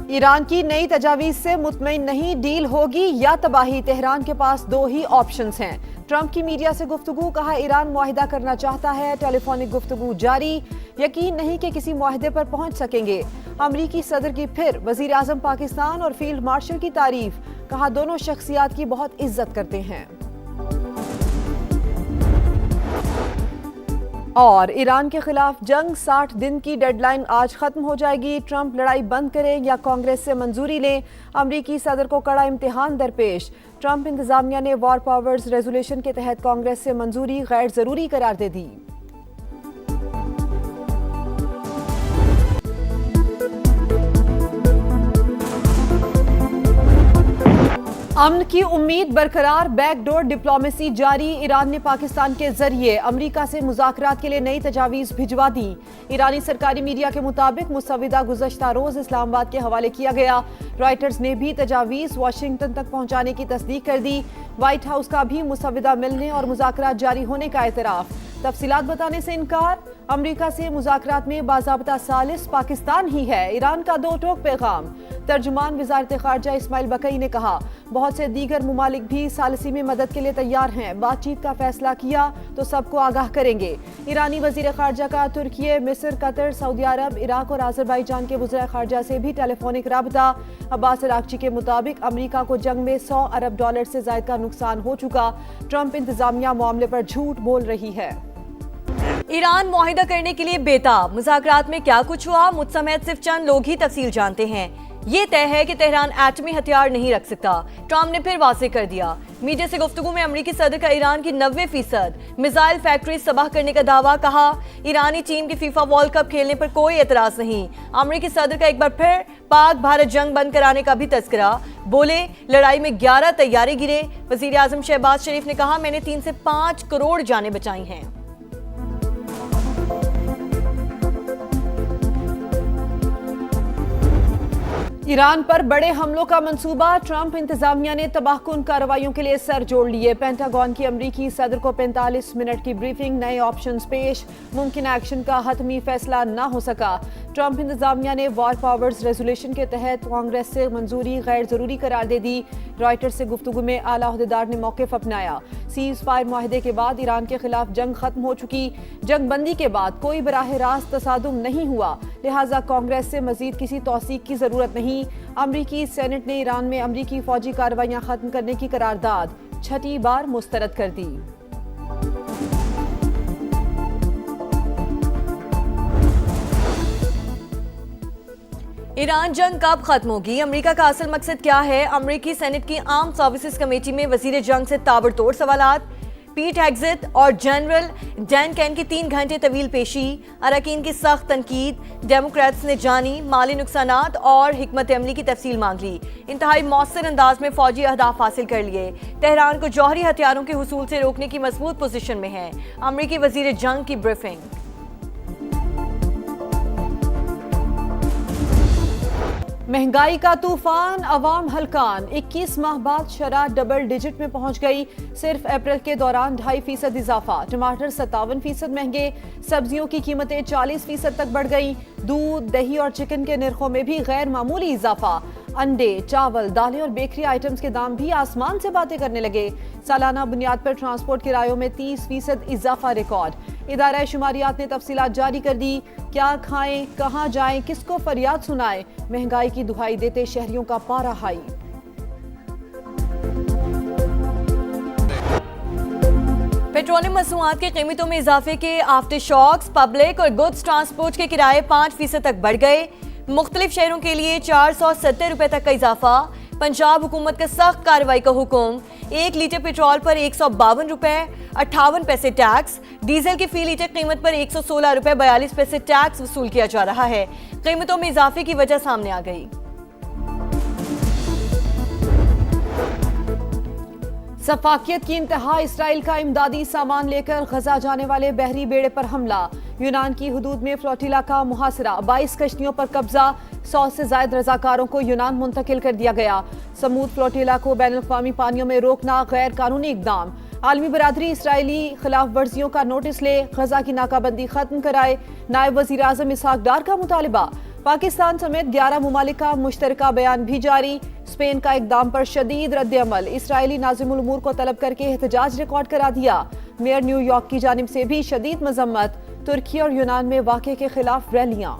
ایران کی نئی تجاویز سے مطمئن نہیں، ڈیل ہوگی یا تباہی، تہران کے پاس دو ہی آپشنز ہیں۔ ٹرمپ کی میڈیا سے گفتگو، کہا ایران معاہدہ کرنا چاہتا ہے، ٹیلی فونک گفتگو جاری، یقین نہیں کہ کسی معاہدے پر پہنچ سکیں گے۔ امریکی صدر کی پھر وزیر اعظم پاکستان اور فیلڈ مارشل کی تعریف، کہا دونوں شخصیات کی بہت عزت کرتے ہیں۔ اور ایران کے خلاف جنگ 60 دن کی ڈیڈ لائن آج ختم ہو جائے گی، ٹرمپ لڑائی بند کریں یا کانگریس سے منظوری لیں، امریکی صدر کو کڑا امتحان درپیش۔ ٹرمپ انتظامیہ نے وار پاورز ریزولوشن کے تحت کانگریس سے منظوری غیر ضروری قرار دے دی۔ امن کی امید برقرار، بیک ڈور ڈپلومیسی جاری، ایران نے پاکستان کے ذریعے امریکہ سے مذاکرات کے لیے نئی تجاویز بھجوا دی۔ ایرانی سرکاری میڈیا کے مطابق مسودہ گزشتہ روز اسلام آباد کے حوالے کیا گیا۔ رائٹرز نے بھی تجاویز واشنگٹن تک پہنچانے کی تصدیق کر دی۔ وائٹ ہاؤس کا بھی مسودہ ملنے اور مذاکرات جاری ہونے کا اعتراف، تفصیلات بتانے سے انکار۔ امریکہ سے مذاکرات میں باضابطہ ثالث پاکستان ہی ہے، ایران کا دو ٹوک پیغام۔ ترجمان وزارت خارجہ اسماعیل بقئی نے کہا بہت سے دیگر ممالک بھی ثالثی میں مدد کے لیے تیار ہیں، بات چیت کا فیصلہ کیا تو سب کو آگاہ کریں گے۔ ایرانی وزیر خارجہ کا ترکیے، مصر، قطر، سعودی عرب، عراق اور آذربائیجان کے وزراء خارجہ سے بھی ٹیلی فونک رابطہ۔ عباس عراقچی کے مطابق امریکہ کو جنگ میں $100 ارب سے زائد کا نقصان ہو چکا، ٹرمپ انتظامیہ معاملے پر جھوٹ بول رہی ہے۔ ایران معاہدہ کرنے کے لیے بےتاب، مذاکرات میں کیا کچھ ہوا، مجھ سمیت صرف چند لوگ ہی تفصیل جانتے ہیں۔ یہ طے ہے کہ تہران ایٹمی ہتھیار نہیں رکھ سکتا، ٹرمپ نے پھر واضح کر دیا۔ میڈیا سے گفتگو میں امریکی صدر کا ایران کی 90% میزائل فیکٹریز تباہ کرنے کا دعویٰ، کہا ایرانی ٹیم کے فیفا ورلڈ کپ کھیلنے پر کوئی اعتراض نہیں۔ امریکی صدر کا ایک بار پھر پاک بھارت جنگ بند کرانے کا بھی تذکرہ، بولے لڑائی میں 11 طیارے گرے۔ وزیر اعظم شہباز شریف نے کہا میں نے 3 سے 5 کروڑ جانیں بچائی ہیں۔ ایران پر بڑے حملوں کا منصوبہ، ٹرمپ انتظامیہ نے تباہ کن کارروائیوں کے لیے سر جوڑ لیے۔ پینٹاگون کی امریکی صدر کو 45 منٹ کی بریفنگ، نئے آپشنز پیش، ممکنہ ایکشن کا حتمی فیصلہ نہ ہو سکا۔ ٹرمپ انتظامیہ نے وار پاورز ریزولوشن کے تحت کانگریس سے منظوری غیر ضروری قرار دے دی۔ رائٹرز سے گفتگو میں اعلیٰ عہدیدار نے موقف اپنایا۔ سیز فائر معاہدے کے بعد ایران کے خلاف جنگ ختم ہو چکی، جنگ بندی کے بعد کوئی براہ راست تصادم نہیں ہوا، لہٰذا کانگریس سے مزید کسی توثیق کی ضرورت نہیں۔ امریکی سینٹ نے ایران میں امریکی فوجی کارروائیاں ختم کرنے کی قرارداد 6 بار مسترد کر دی۔ ایران جنگ کب ختم ہوگی، امریکہ کا اصل مقصد کیا ہے؟ امریکی سینٹ کی آرمڈ سروسز کمیٹی میں وزیر جنگ سے تابڑتوڑ سوالات، پیٹ ہیگزت اور جنرل ڈین کین کی 3 گھنٹے طویل پیشی، اراکین کی سخت تنقید، ڈیموکریٹس نے جانی مالی نقصانات اور حکمت عملی کی تفصیل مانگ لی، انتہائی مؤثر انداز میں فوجی اہداف حاصل کر لیے، تہران کو جوہری ہتھیاروں کے حصول سے روکنے کی مضبوط پوزیشن میں ہے، امریکی وزیر جنگ کی بریفنگ۔ مہنگائی کا طوفان، عوام ہلکان، 21 ماہ بعد شرح ڈبل ڈیجٹ میں پہنچ گئی، صرف اپریل کے دوران 2.5% اضافہ، ٹماٹر 57% مہنگے، سبزیوں کی قیمتیں 40% تک بڑھ گئیں، دودھ، دہی اور چکن کے نرخوں میں بھی غیر معمولی اضافہ، انڈے، چاول، دالیں اور بیکری آئٹمز کے دام بھی آسمان سے باتیں کرنے لگے، سالانہ بنیاد پر ٹرانسپورٹ کرایوں میں 30% اضافہ ریکارڈ۔ ادارہ شماریات نے تفصیلات جاری کر دی، کیا کھائیں، کہاں جائیں، کس کو فریاد سنائیں، مہنگائی کی دہائی دیتے شہریوں کا پارا ہائی۔ پیٹرولیم مصنوعات کی قیمتوں میں اضافے کے آفٹر شاکس، پبلک اور گڈز ٹرانسپورٹ کے کرائے 5% تک بڑھ گئے، مختلف شہروں کے لیے 470 روپے تک کا اضافہ، پنجاب حکومت کا سخت کارروائی کا حکم، 1 لیٹر پیٹرول پر 152 روپے 58 پیسے ٹیکس، ڈیزل کی فی لیٹر قیمت پر 116 روپے 42 پیسے ٹیکس وصول کیا جا رہا ہے، قیمتوں میں اضافے کی وجہ سامنے آ گئی۔ سفاکیت کی انتہا، اسرائیل کا امدادی سامان لے کر غزہ جانے والے بحری بیڑے پر حملہ، یونان کی حدود میں فلوٹیلا کا محاصرہ، 22 کشتیوں پر قبضہ، 100 سے زائد رضاکاروں کو یونان منتقل کر دیا گیا، سمود فلوٹیلا کو بین الاقوامی پانیوں میں روکنا غیر قانونی اقدام، عالمی برادری اسرائیلی خلاف ورزیوں کا نوٹس لے، غزہ کی ناکہ بندی ختم کرائے، نائب وزیر اعظم اسحاق ڈار کا مطالبہ، पाकिस्तान समेत 11 मुमालिक का मुश्तरका बयान भी जारी। स्पेन का इकदाम पर शदीद रद्द-ए-अमल, इसराइली नाज़िमुल उमूर को तलब करके एहतजाज रिकॉर्ड करा दिया। मेयर न्यूयॉर्क की जानिब से भी शदीद मजम्मत। तुर्की और यूनान में वाक़े के खिलाफ रैलियां।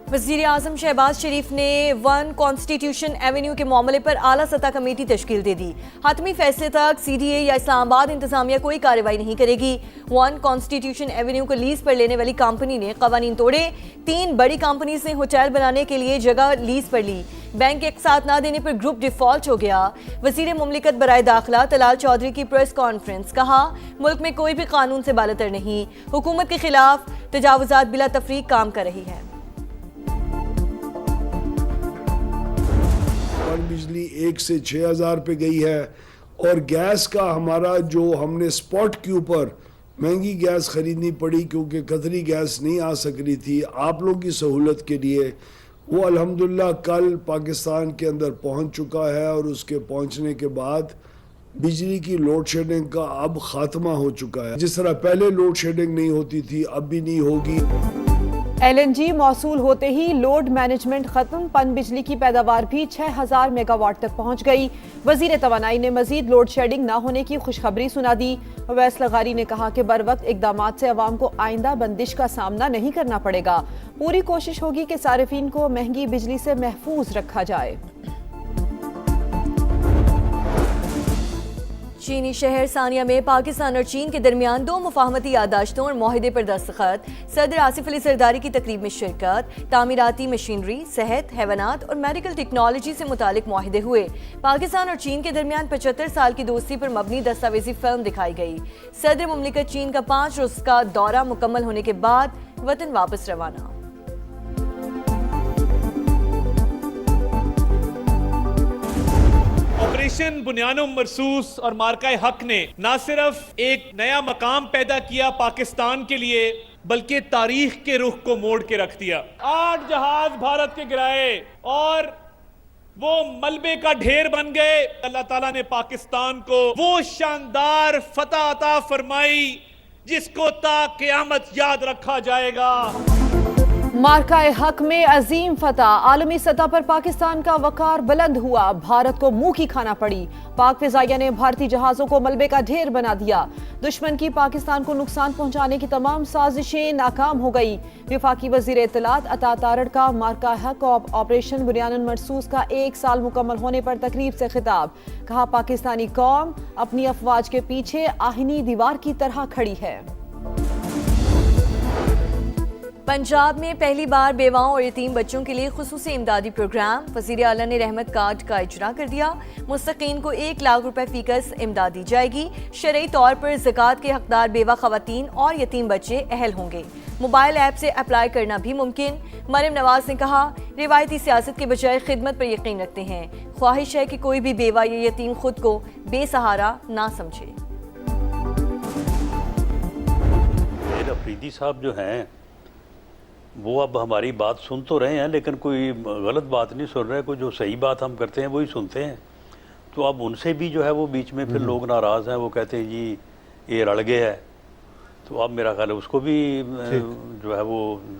वज़ीर आज़म शहबाज शरीफ ने वन कॉन्स्टिट्यूशन एवेन्यू के मामले पर आला सतह कमेटी तश्कील दे दी। हतमी फैसले तक CDA या इस्लामाबाद इंतजामिया कोई कार्रवाई नहीं करेगी। वन कॉन्स्टिट्यूशन एवेन्यू को लीज पर लेने वाली कंपनी ने कवानीन तोड़े। 3 बड़ी कंपनीज ने होटल बनाने के लिए जगह लीज पर ली। बैंक एक साथ ना देने पर ग्रुप डिफॉल्ट हो गया। वज़ीर मुमलिकत बराए दाखिला तलाल चौधरी की प्रेस कॉन्फ्रेंस, कहा मुल्क में कोई भी कानून से बालतर नहीं, हुकूमत के खिलाफ तजावुजात बिला तफरीक काम कर रही है। बिजली 1 से 6,000 पे गई है और गैस का हमारा जो हमने स्पॉट के ऊपर महंगी गैस खरीदनी पड़ी क्योंकि कतरी गैस नहीं आ सक रही थी आप लोगों की सहूलत के लिए, वो अल्हम्दुलिल्लाह कल पाकिस्तान के अंदर पहुंच चुका है और उसके पहुंचने के बाद बिजली की लोड शेडिंग का अब खात्मा हो चुका है। जिस तरह पहले लोड शेडिंग नहीं होती थी अब भी नहीं होगी। LNG मौसूल होते ही लोड मैनेजमेंट खत्म, पन बिजली की पैदावार भी 6,000 मेगावाट तक पहुंच गई। वजीर तवानाई ने मजीद लोड शेडिंग न होने की खुशखबरी सुना दी। अवैस लगारी ने कहा कि बर वक्त इकदामात से अवाम को आइंदा बंदिश का सामना नहीं करना पड़ेगा। पूरी कोशिश होगी कि सारिफीन को महंगी बिजली से महफूज रखा जाए। चीनी शहर सानिया में पाकिस्तान और चीन के दरमियान 2 मुफाहमती याददाश्तों और मुआहदे पर दस्तखत। सदर आसिफ अली जरदारी की तकरीब में शिरकत। तामीराती मशीनरी, सेहत, हैवानात और मेडिकल टेक्नोलॉजी से मुतालिक मुआहदे हुए। पाकिस्तान और चीन के दरमियान 75 साल की दोस्ती पर मबनी दस्तावेजी फिल्म दिखाई गई। सदर मुमलिकत चीन का 5 रोज़ का दौरा मुकम्मल होने के बाद वतन वापस रवाना। ऑपरेशन बुनियानुम मरसूस और मार्का हक ने न सिर्फ एक नया मकाम पैदा किया पाकिस्तान के लिए बल्कि तारीख के रुख को मोड़ के रख दिया। 8 जहाज भारत के गिराए और वो मलबे का ढेर बन गए। अल्लाह ताला ने पाकिस्तान को वो शानदार फतह अता फरमाई जिसको ता क़यामत याद रखा जाएगा। मार्का हक में अजीम फतह, आलमी सतह पर पाकिस्तान का वकार बुलंद हुआ। भारत को मुंह की खाना पड़ी। पाक फिजाइया ने भारतीय जहाजों को मलबे का ढेर बना दिया। दुश्मन की पाकिस्तान को नुकसान पहुंचाने की तमाम साजिशें नाकाम हो गई। वफाकी वजीर इत्तलात अता तारड़ का मार्का हक और ऑपरेशन बुनियानुम मरसूस का 1 साल मुकम्मल होने पर तकरीब से खिताब, कहा पाकिस्तानी कौम अपनी अफवाज के पीछे आहिनी दीवार की तरह खड़ी है। पंजाब में पहली बार बेवाओं और यतीम बच्चों के लिए खुसूसी इमदादी प्रोग्राम। वज़ीर आला ने रहमत कार्ड का इजरा कर दिया। मुस्तकीन को 1 लाख रुपए फीकस इमदाद दी जाएगी। शरई तौर पर ज़कात के हकदार बेवा खवातीन और यतीम बच्चे अहल होंगे। मोबाइल ऐप से अप्लाई करना भी मुमकिन। मरियम नवाज ने कहा रिवायती सियासत के बजाय खिदमत पर यकीन रखते हैं। ख्वाहिश है कि कोई भी बेवा या यतीम खुद को बेसहारा ना समझे। अफरीदी साहब जो हैं वो अब हमारी बात सुन तो रहे हैं लेकिन कोई गलत बात नहीं सुन रहे, कोई जो सही बात हम करते हैं वही सुनते हैं। तो अब उनसे भी जो है वो बीच में फिर लोग नाराज़ हैं, वो कहते हैं जी ये रल गया है। तो अब मेरा ख्याल है उसको भी जो है वो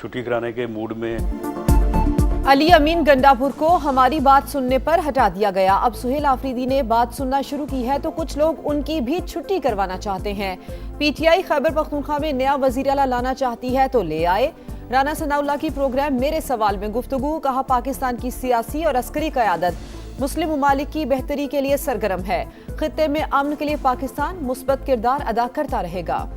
छुट्टी कराने के मूड में। अली अमीन गंडापुर को हमारी बात सुनने पर हटा दिया गया। अब सुहेल आफरीदी ने बात सुनना शुरू की है तो कुछ लोग उनकी भी छुट्टी करवाना चाहते हैं। PTI खैबर पख्तूनख्वा में नया वज़ीर आला लाना चाहती है तो ले आए। राना सनाउल्लाह की प्रोग्राम मेरे सवाल में गुफ्तगू, कहा पाकिस्तान की सियासी और अस्करी क़यादत मुस्लिम ममालिक की बेहतरी के लिए सरगर्म है। खित्ते में अमन के लिए पाकिस्तान मुस्बत किरदार अदा करता रहेगा।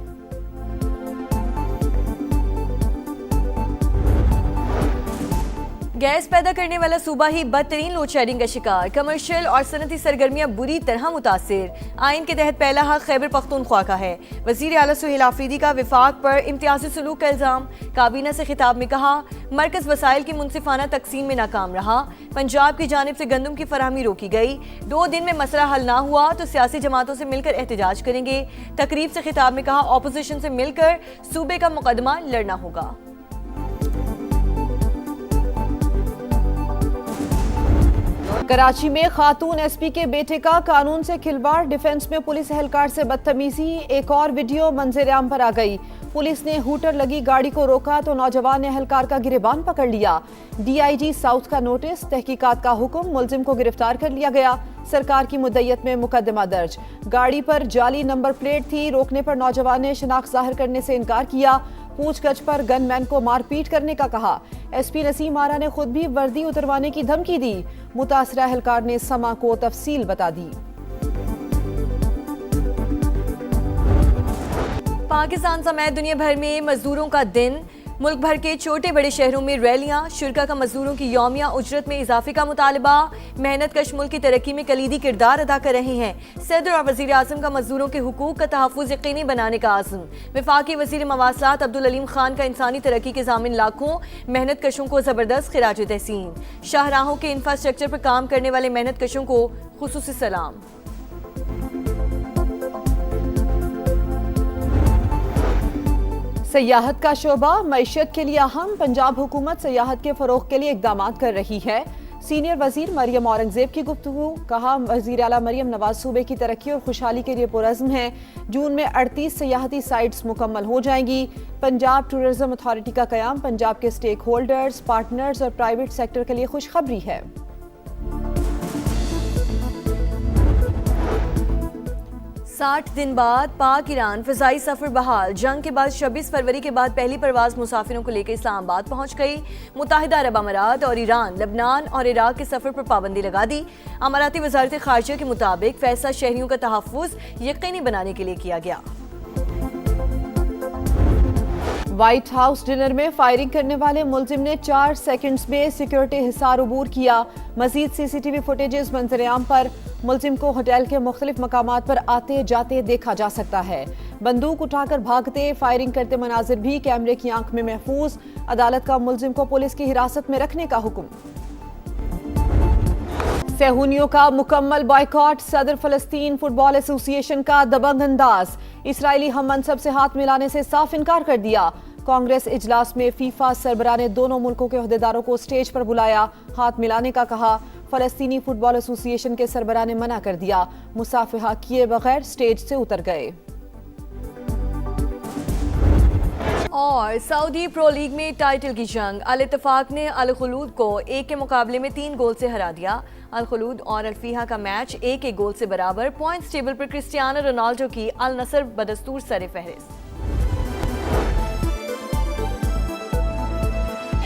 गैस पैदा करने वाला सूबा ही बदतरीन लोड शेडिंग का शिकार। कमर्शियल और सनती सरगर्मियां बुरी तरह मुतासिर। आइन के तहत पहला हक खैबर पख्तूनख्वा का है। वज़ीर आला सुहेल आफरीदी का विफाक पर इम्तियाजी सलूक का इल्ज़ाम। काबीना से खिताब में कहा मरकज़ वसाइल की मुनसिफाना तकसीम में नाकाम रहा। पंजाब की जानिब से गंदम की फराहमी रोकी गई। 2 दिन में मसला हल ना हुआ तो सियासी जमातों से मिलकर एहतजाज करेंगे। तकरीब से खिताब में कहा ऑपोजिशन से मिलकर सूबे का मुकदमा लड़ना होगा। कराची में खातून एसपी के बेटे का कानून से खिलवाड़, डिफेंस में पुलिस एहलकार से बदतमीजी, एक और वीडियो मंजर-ए-आम पर आ गई। पुलिस ने हूटर लगी गाड़ी को रोका तो नौजवान ने एहलकार का गिरेबान पकड़ लिया। डीआईजी साउथ का नोटिस, तहकीकात का हुक्म, मुलजिम को गिरफ्तार कर लिया गया। सरकार की मुद्दत में मुकदमा दर्ज। गाड़ी पर जाली नंबर प्लेट थी, रोकने पर नौजवान ने शनाख्त जाहिर करने से इनकार किया। पूछगछ पर गनमैन को मारपीट करने का कहा। एसपी नसीम आरा ने खुद भी वर्दी उतरवाने की धमकी दी। मुतासरा एहलकार ने समा को तफसील बता दी। पाकिस्तान समेत दुनिया भर में मजदूरों का दिन, मुल्क भर के छोटे बड़े शहरों में रैलियां, शुरा का मजदूरों की यौमिया उजरत में इजाफे का मुतालबा। मेहनत कश मुल्क की तरक्की में कलीदी किरदार अदा कर रहे हैं। सदर और वजीर आजम का मजदूरों के हुकूक का तहफ़्फ़ुज़ यकीनी बनाने का आज़म। वफाकी वज़ीर मवासलात अब्दुल अलीम खान का इंसानी तरक्की के ज़ामिन लाखों मेहनत कशों को ज़बरदस्त खिराज तहसीन। शाहराहों के इंफ्रास्ट्रक्चर पर काम करने वाले मेहनत कशों को खुसूसी सलाम। सयाहत का शोबा मईशत के लिए अहम, पंजाब हुकूमत सयाहत के फरोग के लिए इकदाम कर रही है। सीनियर वजीर मरियम औरंगजेब की गुफ्तगू, कहा वजीर आला मरियम नवाज सूबे की तरक्की और खुशहाली के लिए पुरज़्म है। जून में 38 सयाहती साइट्स मुकम्मल हो जाएंगी। पंजाब टूरिज्म अथॉरिटी का क़याम पंजाब के स्टेक होल्डर्स, पार्टनर्स और प्राइवेट सेक्टर के लिए खुशखबरी है। 60 दिन बाद पाक ईरान फ़िज़ाई सफ़र बहाल। जंग के बाद 26 फरवरी के बाद पहली परवाज़ मुसाफिरों को लेकर इस्लामाबाद पहुंच गई। मुत्तहिदा अरब अमारात और ईरान, लबनान और इराक के सफ़र पर पाबंदी लगा दी। अमाराती वज़ारत ख़ारिजा के मुताबिक फैसला शहरियों का तहफ़्फ़ुज़ यकीनी बनाने के लिए किया गया। व्हाइट हाउस डिनर में फायरिंग करने वाले मुलजिम ने 4 सेकंड्स में सिक्योरिटी हिसार अबूर किया। मजीद सीसीटीवी फुटेजेस मंजर-ए-आम पर। मुलजिम को होटल के मुख्तलिफ मकामात पर आते जाते देखा जा सकता है। बंदूक उठाकर भागते, फायरिंग करते मनाजिर भी कैमरे की आंख में महफूज। अदालत का मुलजिम को पुलिस की हिरासत में रखने का हुक्म। सेहूनियों का मुकम्मल बॉयकॉट, सदर फ़लस्तीन फुटबॉल एसोसिएशन का दबंग अंदाज। इसराइली हम मनसब से हाथ मिलाने से साफ इनकार कर दिया। कांग्रेस इजलास में फीफा सरबराह ने दोनों मुल्कों के अहदेदारों को स्टेज पर बुलाया, हाथ मिलाने का कहा। फ़लस्तीनी फुटबॉल एसोसिएशन के सरबराह ने मना कर दिया। मुसाफिहा किए बगैर स्टेज से उतर गए। और सऊदी प्रो लीग में टाइटल की जंग, अल इत्तेफाक ने अल खुलूद को 1 के मुकाबले में 3 गोल से हरा दिया। अल खुलूद और अल-फीहा का मैच 1-1 गोल से बराबर। पॉइंट्स टेबल पर क्रिस्टियानो रोनाल्डो की अल नसर बदस्तूर सर फहरिस्त।